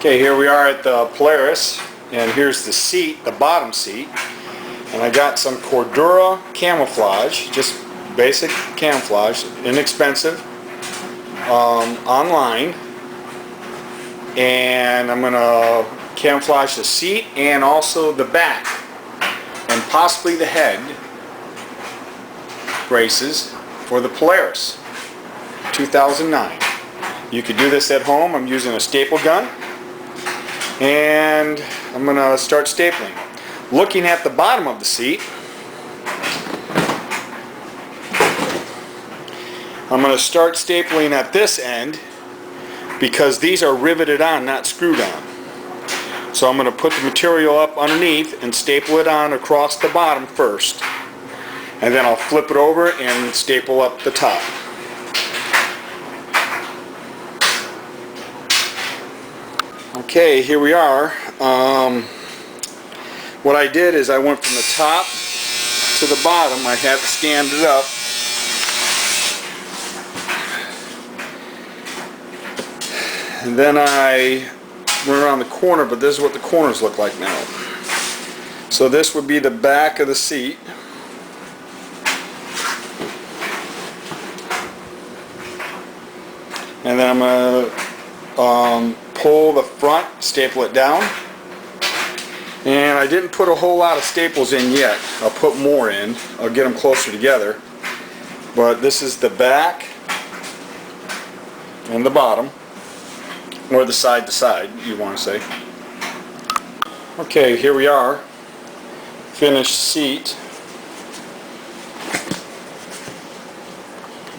Okay, here we are at the Polaris, and here's the seat, the bottom seat, and I got some Cordura camouflage, just basic camouflage, inexpensive, online, and I'm going to camouflage the seat and also the back and possibly the head braces for the Polaris 2009. You could do this at home. I'm using a staple gun, and I'm going to start stapling. Looking at the bottom of the seat, I'm going to start stapling at this end because these are riveted on, not screwed on. So I'm going to put the material up underneath and staple it on across the bottom first, and then I'll flip it over and staple up the top. Okay, here we are. What I did is I went from the top to the bottom. I had to stand it up. And then I went around the corner, but this is what the corners look like now. So this would be the back of the seat. And then I'm going to pull the front, staple it down. And I didn't put a whole lot of staples in yet. I'll put more in. I'll get them closer together. But this is the back and the bottom, or the side to side, you want to say. Okay, here we are. Finished seat.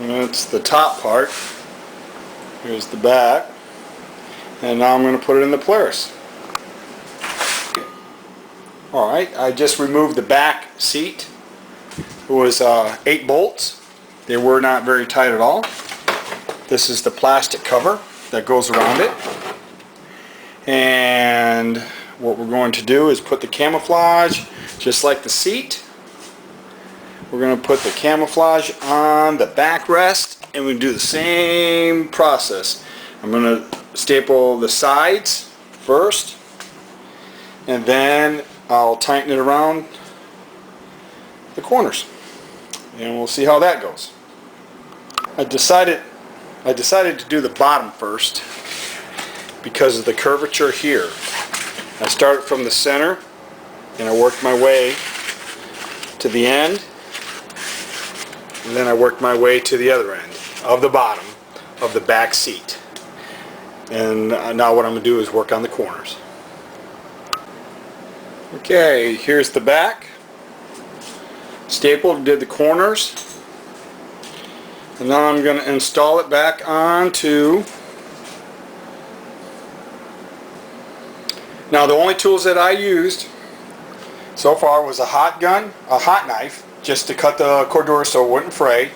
And that's the top part. Here's the back. And now I'm going to put it in the Polaris. Alright, I just removed the back seat. It was 8 bolts. They were not very tight at all. This is the plastic cover that goes around it. And what we're going to do is put the camouflage, just like the seat. We're going to put the camouflage on the backrest, and we do the same process. I'm going to staple the sides first, and then I'll tighten it around the corners, and we'll see how that goes. I decided to do the bottom first because of the curvature here. I started from the center and I worked my way to the end, and then I worked my way to the other end of the bottom of the back seat. And now what I'm going to do is work on the corners. Okay, here's the back. Stapled, did the corners. And now I'm going to install it back onto. Now the only tools that I used so far was a hot gun, a hot knife, just to cut the Cordura so it wouldn't fray,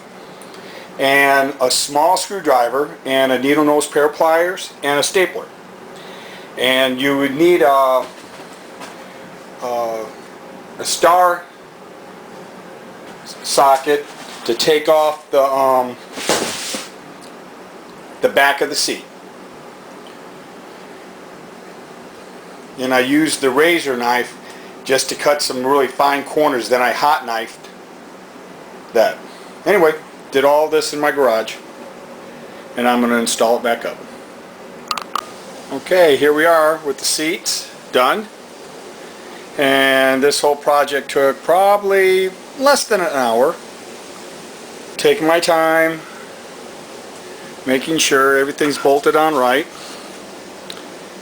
and a small screwdriver, and a needle nose pair of pliers, and a stapler. And you would need a star socket to take off the back of the seat. And I used the razor knife just to cut some really fine corners. Then I hot knifed that. Anyway, did all this in my garage, and I'm going to install it back up. Okay, here we are with the seats done. And this whole project took probably less than an hour. Taking my time, making sure everything's bolted on right.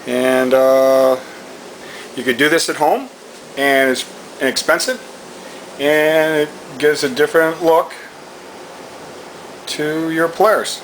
And you could do this at home, and it's inexpensive, and it gives a different look to your Polaris.